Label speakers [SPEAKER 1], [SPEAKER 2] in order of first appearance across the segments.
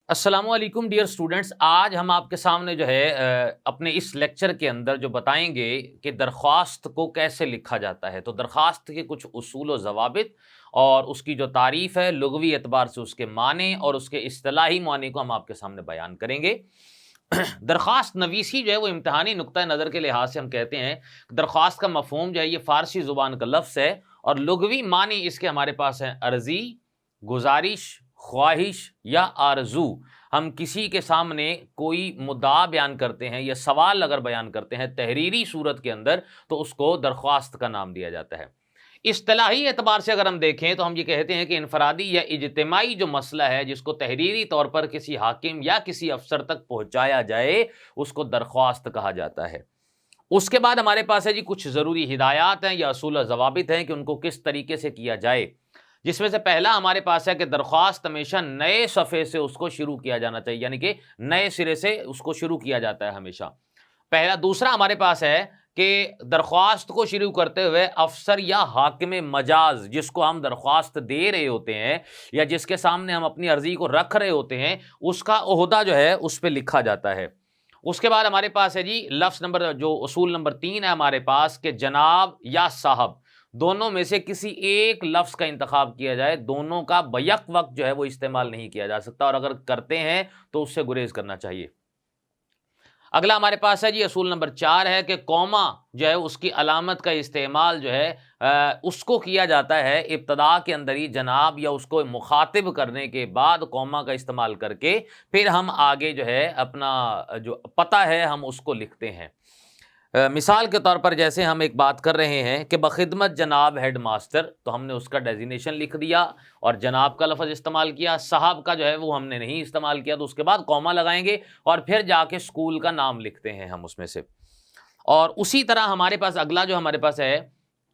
[SPEAKER 1] السلام علیکم dear students, آج ہم آپ کے سامنے جو ہے اپنے اس لیکچر کے اندر جو بتائیں گے کہ درخواست کو کیسے لکھا جاتا ہے۔ تو درخواست کے کچھ اصول و ضوابط اور اس کی جو تعریف ہے لغوی اعتبار سے اس کے معنی اور اس کے اصطلاحی معنی کو ہم آپ کے سامنے بیان کریں گے۔ درخواست نویسی جو ہے وہ امتحانی نقطۂ نظر کے لحاظ سے ہم کہتے ہیں درخواست کا مفہوم جو ہے یہ فارسی زبان کا لفظ ہے اور لغوی معنی اس کے ہمارے پاس ہے عرضی، گزارش، خواہش یا آرزو۔ ہم کسی کے سامنے کوئی مدعا بیان کرتے ہیں یا سوال اگر بیان کرتے ہیں تحریری صورت کے اندر تو اس کو درخواست کا نام دیا جاتا ہے۔ اصطلاحی اعتبار سے اگر ہم دیکھیں تو ہم یہ کہتے ہیں کہ انفرادی یا اجتماعی جو مسئلہ ہے جس کو تحریری طور پر کسی حاکم یا کسی افسر تک پہنچایا جائے اس کو درخواست کہا جاتا ہے۔ اس کے بعد ہمارے پاس ہے جی کچھ ضروری ہدایات ہیں یا اصول و ضوابط ہیں کہ ان کو کس طریقے سے کیا جائے، جس میں سے پہلا ہمارے پاس ہے کہ درخواست ہمیشہ نئے صفحے سے اس کو شروع کیا جانا چاہیے، یعنی کہ نئے سرے سے اس کو شروع کیا جاتا ہے ہمیشہ پہلا۔ دوسرا ہمارے پاس ہے کہ درخواست کو شروع کرتے ہوئے افسر یا حاکم مجاز جس کو ہم درخواست دے رہے ہوتے ہیں یا جس کے سامنے ہم اپنی عرضی کو رکھ رہے ہوتے ہیں اس کا عہدہ جو ہے اس پہ لکھا جاتا ہے۔ اس کے بعد ہمارے پاس ہے جی لفظ نمبر جو اصول نمبر 3 ہے ہمارے پاس کہ جناب یا صاحب دونوں میں سے کسی ایک لفظ کا انتخاب کیا جائے، دونوں کا بیک وقت جو ہے وہ استعمال نہیں کیا جا سکتا اور اگر کرتے ہیں تو اس سے گریز کرنا چاہیے۔ اگلا ہمارے پاس ہے جی اصول نمبر 4 ہے کہ کوما جو ہے اس کی علامت کا استعمال جو ہے اس کو کیا جاتا ہے ابتدا کے اندر ہی جناب یا اس کو مخاطب کرنے کے بعد کوما کا استعمال کر کے پھر ہم آگے جو ہے اپنا جو پتہ ہے ہم اس کو لکھتے ہیں۔ مثال کے طور پر جیسے ہم ایک بات کر رہے ہیں کہ بخدمت جناب ہیڈ ماسٹر، تو ہم نے اس کا ڈیزینیشن لکھ دیا اور جناب کا لفظ استعمال کیا، صاحب کا جو ہے وہ ہم نے نہیں استعمال کیا، تو اس کے بعد کوما لگائیں گے اور پھر جا کے اسکول کا نام لکھتے ہیں ہم اس میں سے۔ اور اسی طرح ہمارے پاس اگلا جو ہمارے پاس ہے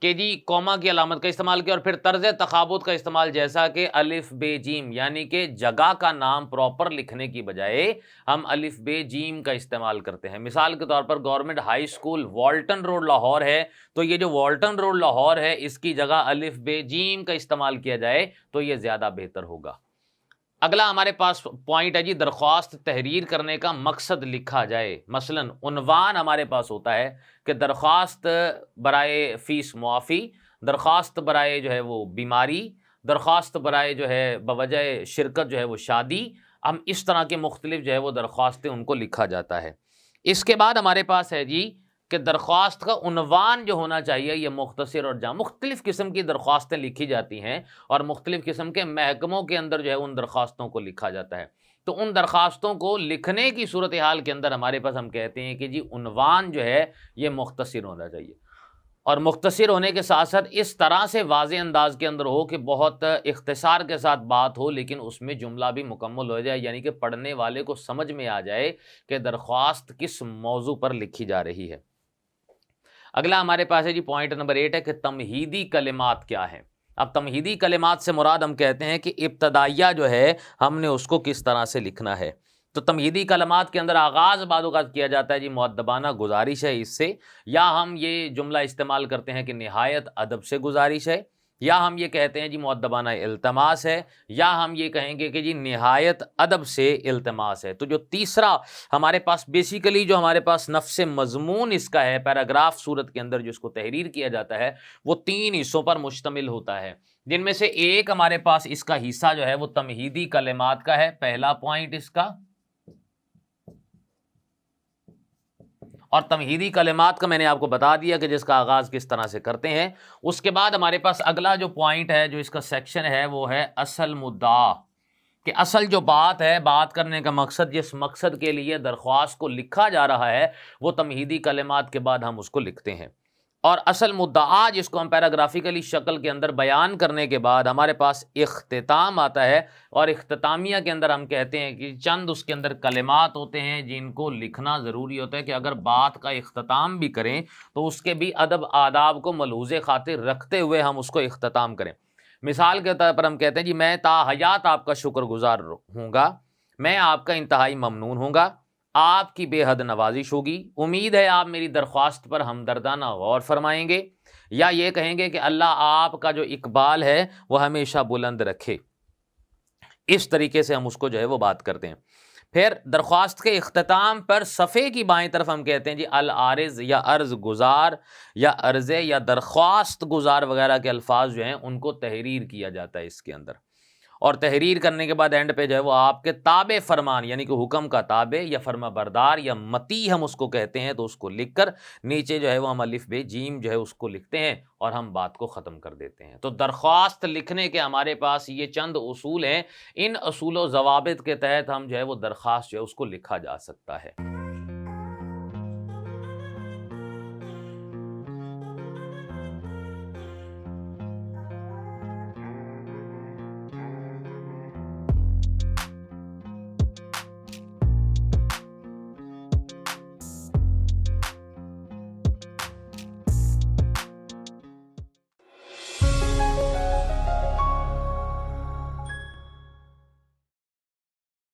[SPEAKER 1] کہ جی کوما کی علامت کا استعمال کیا اور پھر طرز تخابط کا استعمال، جیسا کہ الف بے جیم، یعنی کہ جگہ کا نام پراپر لکھنے کی بجائے ہم الف بے جیم کا استعمال کرتے ہیں۔ مثال کے طور پر government high school Walton road Lahore ہے، تو یہ جو والٹن روڈ لاہور ہے اس کی جگہ الف بے جیم کا استعمال کیا جائے تو یہ زیادہ بہتر ہوگا۔ اگلا ہمارے پاس پوائنٹ ہے جی درخواست تحریر کرنے کا مقصد لکھا جائے۔ مثلا عنوان ہمارے پاس ہوتا ہے کہ درخواست برائے فیس معافی، درخواست برائے جو ہے وہ بیماری، درخواست برائے جو ہے بوجہ شرکت جو ہے وہ شادی، ہم اس طرح کے مختلف جو ہے وہ درخواستیں ان کو لکھا جاتا ہے۔ اس کے بعد ہمارے پاس ہے جی کہ درخواست کا عنوان جو ہونا چاہیے یہ مختصر اور جامع۔ مختلف قسم کی درخواستیں لکھی جاتی ہیں اور مختلف قسم کے محکموں کے اندر جو ہے ان درخواستوں کو لکھا جاتا ہے، تو ان درخواستوں کو لکھنے کی صورتحال کے اندر ہمارے پاس ہم کہتے ہیں کہ جی عنوان جو ہے یہ مختصر ہونا چاہیے، اور مختصر ہونے کے ساتھ ساتھ اس طرح سے واضح انداز کے اندر ہو کہ بہت اختصار کے ساتھ بات ہو لیکن اس میں جملہ بھی مکمل ہو جائے، یعنی کہ پڑھنے والے کو سمجھ میں آ جائے کہ درخواست کس موضوع پر لکھی جا رہی ہے۔ اگلا ہمارے پاس ہے جی پوائنٹ نمبر 8 ہے کہ تمہیدی کلمات کیا ہیں۔ اب تمہیدی کلمات سے مراد ہم کہتے ہیں کہ ابتدائیہ جو ہے ہم نے اس کو کس طرح سے لکھنا ہے۔ تو تمہیدی کلمات کے اندر آغاز بعض اوقات کیا جاتا ہے جی مؤدبانہ گزارش ہے اس سے، یا ہم یہ جملہ استعمال کرتے ہیں کہ نہایت ادب سے گزارش ہے، یا ہم یہ کہتے ہیں جی مؤدبانہ التماس ہے، یا ہم یہ کہیں گے کہ جی نہایت ادب سے التماس ہے۔ تو جو تیسرا ہمارے پاس بیسیکلی جو ہمارے پاس نفس مضمون اس کا ہے پیراگراف صورت کے اندر جو اس کو تحریر کیا جاتا ہے وہ 3 حصوں پر مشتمل ہوتا ہے، جن میں سے ایک ہمارے پاس اس کا حصہ جو ہے وہ تمہیدی کلمات کا ہے، پہلا پوائنٹ اس کا، اور تمہیدی کلمات کا میں نے آپ کو بتا دیا کہ جس کا آغاز کس طرح سے کرتے ہیں۔ اس کے بعد ہمارے پاس اگلا جو پوائنٹ ہے جو اس کا سیکشن ہے وہ ہے اصل مدعا، کہ اصل جو بات ہے، بات کرنے کا مقصد، جس مقصد کے لیے درخواست کو لکھا جا رہا ہے وہ تمہیدی کلمات کے بعد ہم اس کو لکھتے ہیں۔ اور اصل مدعا جس کو ہم پیراگرافیکلی شکل کے اندر بیان کرنے کے بعد ہمارے پاس اختتام آتا ہے، اور اختتامیہ کے اندر ہم کہتے ہیں کہ چند اس کے اندر کلمات ہوتے ہیں جن کو لکھنا ضروری ہوتا ہے کہ اگر بات کا اختتام بھی کریں تو اس کے بھی ادب آداب کو ملحوظ خاطر رکھتے ہوئے ہم اس کو اختتام کریں۔ مثال کے طور پر ہم کہتے ہیں جی میں تا حیات آپ کا شکر گزار ہوں گا، میں آپ کا انتہائی ممنون ہوں گا، آپ کی بے حد نوازش ہوگی، امید ہے آپ میری درخواست پر ہمدردانہ غور فرمائیں گے، یا یہ کہیں گے کہ اللہ آپ کا جو اقبال ہے وہ ہمیشہ بلند رکھے. اس طریقے سے ہم اس کو جو ہے وہ بات کرتے ہیں. پھر درخواست کے اختتام پر صفحے کی بائیں طرف ہم کہتے ہیں جی العارض یا عرض گزار یا عرضے یا درخواست گزار وغیرہ کے الفاظ جو ہیں ان کو تحریر کیا جاتا ہے اس کے اندر. اور تحریر کرنے کے بعد اینڈ پہ جو ہے وہ آپ کے تابع فرمان یعنی کہ حکم کا تابع یا فرما بردار یا مطیع ہم اس کو کہتے ہیں تو اس کو لکھ کر نیچے جو ہے وہ ہم الف بے جیم جو ہے اس کو لکھتے ہیں اور ہم بات کو ختم کر دیتے ہیں. تو درخواست لکھنے کے ہمارے پاس یہ چند اصول ہیں. ان اصول و ضوابط کے تحت ہم جو ہے وہ درخواست جو ہے اس کو لکھا جا سکتا ہے.